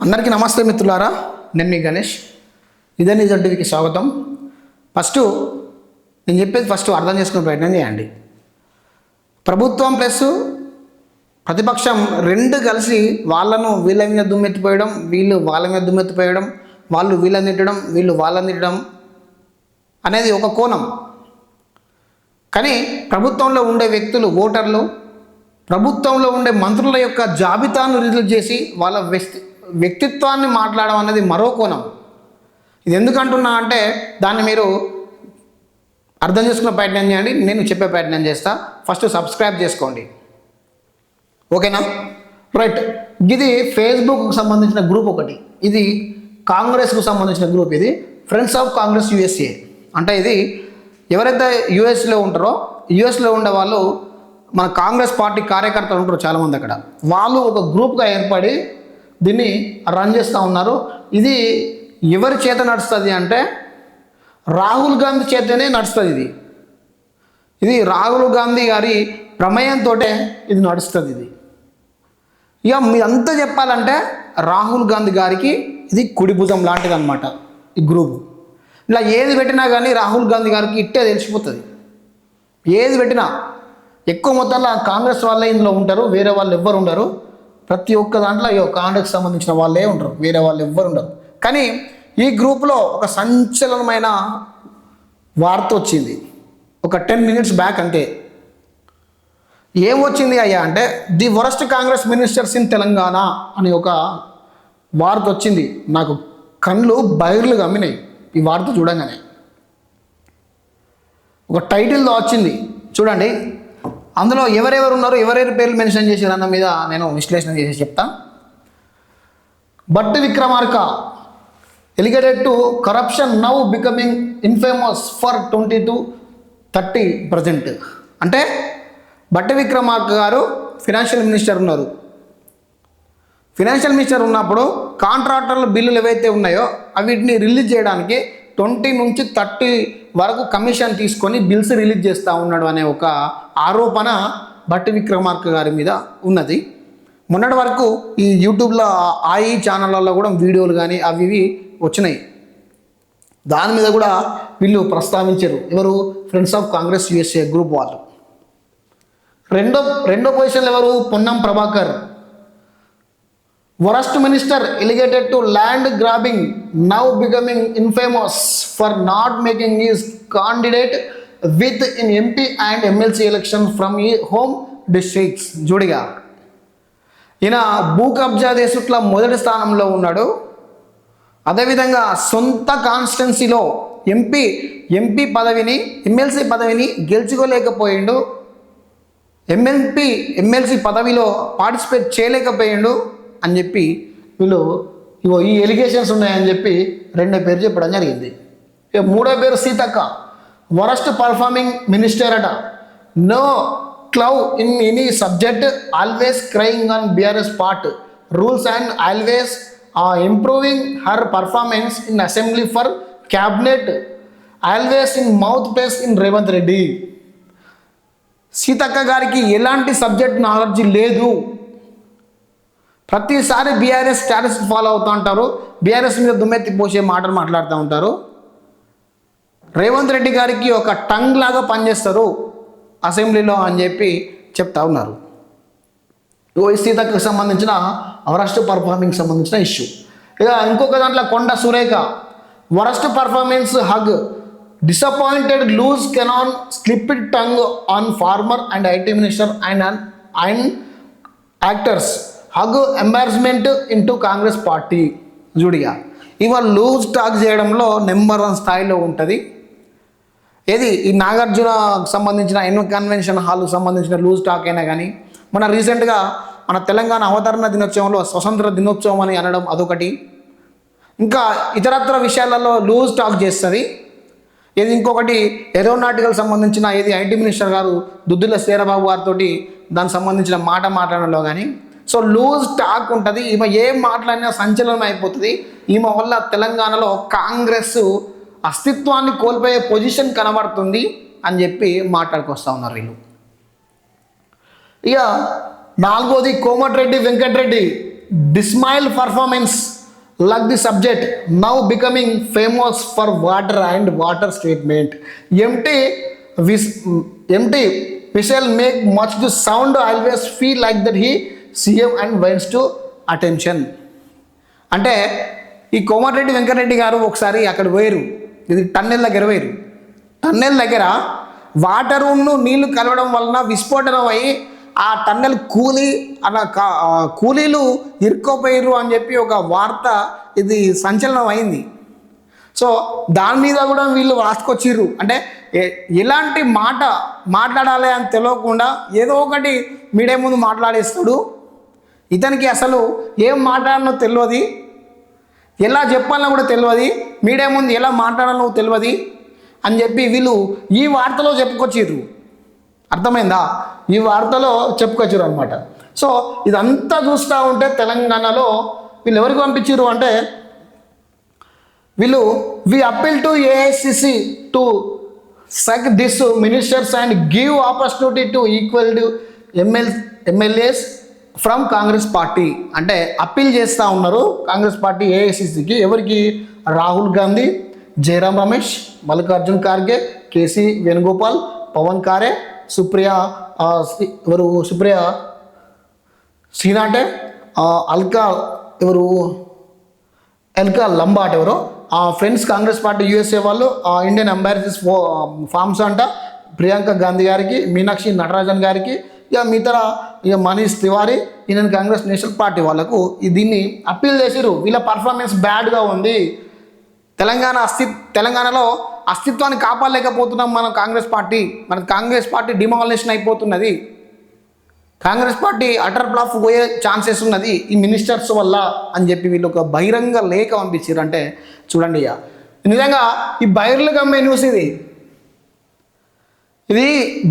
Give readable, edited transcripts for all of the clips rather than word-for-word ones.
అందరికీ నమస్తే మిత్రులారా, నేను మీ గణేష్. ఇదే నిజం టీవీకి స్వాగతం. నేను చెప్పేది అర్థం చేసుకునే ప్రయత్నం చేయండి. ప్రభుత్వం ప్లస్ ప్రతిపక్షం రెండు కలిసి వాళ్ళను వీళ్ళ మీద దుమ్మెత్తిపోయడం, వీళ్ళు వాళ్ళ మీద దుమ్మెత్తిపోయడం, వాళ్ళు వీళ్ళని తిట్టడం, వీళ్ళు వాళ్ళని తిట్టడం అనేది ఒక కోణం. కానీ ప్రభుత్వంలో ఉండే వ్యక్తులు, ఓటర్లు, ప్రభుత్వంలో ఉండే మంత్రుల యొక్క జాబితాను రిలీజ్ చేసి వాళ్ళ వ్యక్తిత్వాన్ని మాట్లాడడం అనేది మరో కోణం. ఇది ఎందుకంటున్నా అంటే దాన్ని మీరు అర్థం చేసుకునే ప్రయత్నం చేయండి. నేను చెప్పే ప్రయత్నం చేస్తా. ఫస్ట్ సబ్స్క్రైబ్ చేసుకోండి, ఓకేనా? రైట్. ఇది ఫేస్బుక్కు సంబంధించిన గ్రూప్ ఒకటి, ఇది కాంగ్రెస్కు సంబంధించిన గ్రూప్, ఇది ఫ్రెండ్స్ ఆఫ్ కాంగ్రెస్ యూఎస్ఏ. అంటే ఇది ఎవరైతే యూఎస్లో ఉంటారో, యూఎస్లో ఉండే వాళ్ళు మన కాంగ్రెస్ పార్టీ కార్యకర్తలు ఉంటారు చాలామంది, అక్కడ వాళ్ళు ఒక గ్రూప్గా ఏర్పడి దీన్ని రన్ చేస్తూ ఉన్నారు. ఇది ఎవరి చేత నడుస్తుంది అంటే రాహుల్ గాంధీ చేతనే నడుస్తుంది. ఇది రాహుల్ గాంధీ గారి ప్రమేయంతో ఇది నడుస్తుంది. ఇక మీరంతా చెప్పాలంటే రాహుల్ గాంధీ గారికి ఇది కుడి భుజం లాంటిది అనమాట ఈ గ్రూపు. ఇలా ఏది పెట్టినా కానీ రాహుల్ గాంధీ గారికి ఇట్టే తెలిసిపోతుంది. ఏది పెట్టినా ఎక్కువ మొత్తంలో కాంగ్రెస్ వాళ్ళే ఇందులో ఉంటారు, వేరే వాళ్ళు ఎవ్వరు ఉండరు. ప్రతి ఒక్క దాంట్లో కాంగ్రెస్కి సంబంధించిన వాళ్ళే ఉంటారు, వేరే వాళ్ళు ఎవ్వరు ఉండరు. కానీ ఈ గ్రూప్లో ఒక సంచలనమైన వార్త వచ్చింది ఒక 10 minutes బ్యాక్ అంతే. ఏం వచ్చింది అయ్యా అంటే the worst Congress ministers in Telangana అని ఒక వార్త వచ్చింది. నాకు కళ్ళు బైర్లు గమ్మినాయి ఈ వార్త చూడంగానే. ఒక టైటిల్తో వచ్చింది చూడండి. అందులో ఎవరెవరు ఉన్నారు, ఎవరెవరి పేర్లు మెన్షన్ చేశారు అన్న మీద నేను విశ్లేషణ చేసి చెప్తా. Bhatti Vikramarka alleged to corruption now becoming infamous for 20-30%. అంటే బట్టి విక్రమార్క గారు ఫినాన్షియల్ మినిస్టర్ ఉన్నారు. ఫినాన్షియల్ మినిస్టర్ ఉన్నప్పుడు కాంట్రాక్టర్ల బిల్లులు ఏవైతే ఉన్నాయో వీటిని రిలీజ్ చేయడానికి 20-30 వరకు కమిషన్ తీసుకొని బిల్స్ రిలీజ్ చేస్తూ ఉన్నాడు అనే ఒక ఆరోపణ బట్టి విక్రమార్క గారి మీద ఉన్నది. మొన్నటి వరకు ఈ యూట్యూబ్లో ఈ ఛానళ్ళల్లో కూడా వీడియోలు కానీ అవి ఇవి వచ్చినాయి. దాని మీద కూడా వీళ్ళు ప్రస్తావించారు. ఎవరు? Friends of Congress USA group వాళ్ళు. రెండో పొజిషన్లో ఎవరు? Ponnam Prabhakar. Worst minister alleged to land grabbing now becoming infamous for not making his candidate with in MP and MLC election from ఈ హోమ్ డిస్ట్రిక్ట్స్. జోడిగా ఈయన భూ కబ్జా దేశంలో మొదటి స్థానంలో ఉన్నాడు. అదేవిధంగా సొంత కాన్స్టిట్యున్సీలో ఎంపీ పదవిని, ఎమ్మెల్సీ పదవిని గెలుచుకోలేకపోయిండు. ఎమ్మెల్సీ పదవిలో పార్టిసిపేట్ చేయలేకపోయిండు అని చెప్పి వీళ్ళు ఈ ఎలిగేషన్స్ ఉన్నాయని చెప్పి రెండో పేరు చెప్పడం జరిగింది. ఇక మూడో పేరు సీతక్క. వరస్ట్ పర్ఫార్మింగ్ మినిస్టర్ అట. No clue in any subject, always crying on BRS part rules and always improving her performance in assembly for cabinet, always in mouth place in Revanth Reddy. Seethakka గారికి ఎలాంటి సబ్జెక్ట్ నాలెడ్జ్ లేదు. ప్రతిసారి బీఆర్ఎస్ స్టాటస్ ఫాలో అవుతూ ఉంటారు, BRS మీద దుమ్మెత్తి పోసే మాటలు మాట్లాడుతూ ఉంటారు. రేవంత్ రెడ్డి గారికి ఒక టంగ్ లాగా పనిచేస్తారు అసెంబ్లీలో అని చెప్పి చెప్తా ఉన్నారు. ఈ సీతకు సంబంధించిన వరస్ట్ పర్ఫార్మెన్స్ సంబంధించిన ఇష్యూ. ఇక ఇంకొక దాంట్లో Konda Surekha. Worst performance hug. Disappointed loose cannon slipped tongue on former and IT minister and actors. Hug embarrassment into Congress party. జూడిగా ఇవాళ లూజ్ టాక్ చేయడంలో నెంబర్ 1 స్థాయిలో ఉంటుంది. ఏది ఈ నాగార్జున సంబంధించిన ఎన్నో కన్వెన్షన్ హాల్కు సంబంధించిన లూజ్ టాక్ అయినా కానీ, మన రీసెంట్గా మన తెలంగాణ అవతరణ దినోత్సవంలో స్వతంత్ర దినోత్సవం అని అనడం అదొకటి. ఇంకా ఇతరత్ర విషయాలలో లూజ్ టాక్ చేస్తుంది. ఇది ఇంకొకటి ఏరోనాటికల్ సంబంధించిన ఐటీ మినిస్టర్ గారు దుద్దుల శ్రీరాబాబు గారితో దానికి సంబంధించిన మాట్లాడడంలో కానీ సో లూజ్ టాక్ ఉంటుంది. ఈమె ఏం మాట్లాడినా సంచలనం అయిపోతుంది. ఈమె వల్ల తెలంగాణలో కాంగ్రెస్ అస్తిత్వాన్ని కోల్పోయే పొజిషన్ కనబడుతుంది అని చెప్పి మాట్లాడుకొస్తూ ఉన్నారు వీళ్ళు. ఇక నాలుగోది Komatireddy Venkatareddy. dismal performance like the subject now becoming famous for water and water statement. Empty whistle make much the sound always feel like that he CM and wants to attention. అంటే ఈ కోమటిరెడ్డి వెంకటరెడ్డి గారు ఒకసారి అక్కడ పోయారు, ఇది టన్నెల్ దగ్గర పోయారు. టన్నెల్ దగ్గర వాటరును నీళ్లు కలవడం వలన విస్ఫోటనం అయ్యి ఆ టన్నెల్ కూలీలు ఇరుక్కోపోయారు అని చెప్పి ఒక వార్త ఇది సంచలనం అయింది. సో దాని మీద కూడా వీళ్ళు రాసుకొచ్చిర్రు. అంటే ఎలాంటి మాట్లాడాలి అని తెలియకుండా ఏదో ఒకటి మీడియా ముందు మాట్లాడేస్తాడు. ఇతనికి అసలు ఏం మాట్లాడాలో తెలియదు, ఎలా చెప్పాలనో కూడా తెలియదు, మీడియా ముందు ఎలా మాట్లాడాలో తెలియదు అని చెప్పి వీళ్ళు ఈ వార్తలో చెప్పుకొచ్చిర్రు. అర్థమైందా? ఈ వార్తలో చెప్పుకొచ్చారు అనమాట. సో ఇదంతా చూస్తూ ఉంటే తెలంగాణలో వీళ్ళు ఎవరికి పంపించారు అంటే వీళ్ళు we appeal to AICC to sack this ministers and give opportunity to equal to MLAs from Congress party. అంటే అప్పీల్ చేస్తూ ఉన్నారు కాంగ్రెస్ పార్టీ ఏఐసిసికి. ఎవరికి? రాహుల్ గాంధీ, జయరాం రమేష్, మల్లికార్జున్ ఖార్గే, కేసీ వేణుగోపాల్, పవన్ ఖారే, సుప్రియా శ్రీనాటే, ఎల్కా లంబాట్ ఎవరో ఫ్రెండ్స్ కాంగ్రెస్ పార్టీ యూఎస్ఏ వాళ్ళు, ఇండియన్ అంబాసిడర్స్ ఫార్మ్స్ అంట, ప్రియాంక గాంధీ గారికి, మీనాక్షి నటరాజన్ గారికి, ఇక Manish Tiwari, Indian Congress national party వాళ్ళకు దీన్ని అప్పీల్ చేసిరు. వీళ్ళ పర్ఫార్మెన్స్ బ్యాడ్గా ఉంది, తెలంగాణలో అస్తిత్వాన్ని కాపాడలేకపోతున్నాం మన కాంగ్రెస్ పార్టీ డిమాలినేషన్ అయిపోతున్నది, కాంగ్రెస్ పార్టీ అటర్ ఫ్లాప్ పోయే ఛాన్సెస్ ఉన్నది ఈ మినిస్టర్స్ వల్ల అని చెప్పి వీళ్ళు ఒక బహిరంగ లేఖ పంపించారు. అంటే చూడండి, నిజంగా ఈ బహిర్గమ్మే న్యూస్, ఇది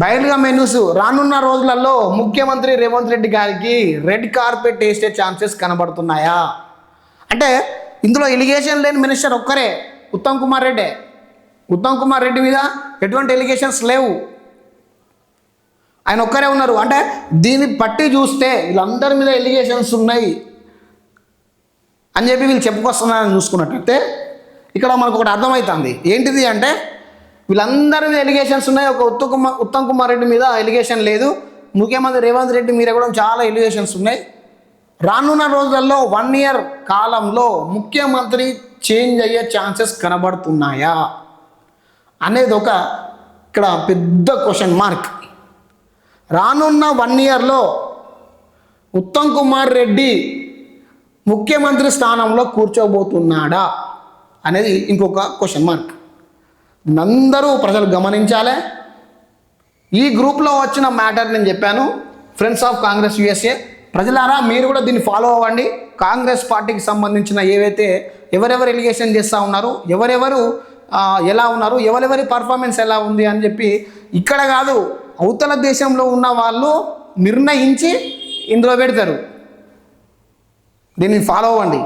బహిర్గమ్మే న్యూస్. రానున్న రోజులలో ముఖ్యమంత్రి రేవంత్ రెడ్డి గారికి రెడ్ కార్పెట్ వేసే ఛాన్సెస్ కనబడుతున్నాయా అంటే ఇందులో ఎలిగేషన్ లేని మినిస్టర్ ఒక్కరే, ఉత్తమ్ కుమార్ రెడ్డి. ఉత్తమ్ కుమార్ రెడ్డి మీద ఎటువంటి ఎలిగేషన్స్ లేవు, ఆయన ఒక్కరే ఉన్నారు. అంటే దీన్ని బట్టి చూస్తే వీళ్ళందరి మీద ఎలిగేషన్స్ ఉన్నాయి అని చెప్పి వీళ్ళు చెప్పుకొస్తున్నారని చూసుకున్నట్టయితే ఇక్కడ మనకు ఒకటి అర్థమవుతుంది. ఏంటిది అంటే వీళ్ళందరి మీద ఎలిగేషన్స్ ఉన్నాయి, ఒక ఉత్తమ్ కుమార్ రెడ్డి మీద ఎలిగేషన్ లేదు. ముఖ్యమంత్రి రేవంత్ రెడ్డి మీద కూడా చాలా ఎలిగేషన్స్ ఉన్నాయి. రానున్న రోజుల్లో 1 year కాలంలో ముఖ్యమంత్రి చేంజ్ అయ్యే ఛాన్సెస్ కనబడుతున్నాయా అనేది ఇక్కడ పెద్ద క్వశ్చన్ మార్క్. రానున్న 1 yearలో ఉత్తమ్ కుమార్ రెడ్డి ముఖ్యమంత్రి స్థానంలో కూర్చోబోతున్నాడా అనేది ఇంకొక క్వశ్చన్ మార్క్. అందరూ ప్రజలు గమనించాలి. ఈ గ్రూప్లో వచ్చిన మ్యాటర్ నేను చెప్పాను, ఫ్రెండ్స్ ఆఫ్ కాంగ్రెస్ యూఎస్ఏ. ప్రజలారా మీరు కూడా దీన్ని ఫాలో అవ్వండి. కాంగ్రెస్ పార్టీకి సంబంధించిన ఎవరెవరు ఎలిగేషన్ చేస్తూ ఉన్నారు, ఎవరెవరు ఎలా ఉన్నారు, ఎవరెవరి పర్ఫార్మెన్స్ ఎలా ఉంది అని చెప్పి ఇక్కడ కాదు అవతల దేశంలో ఉన్న వాళ్ళు నిర్ణయించి ఇందులో పెడతారు. దీన్ని ఫాలో అవ్వండి.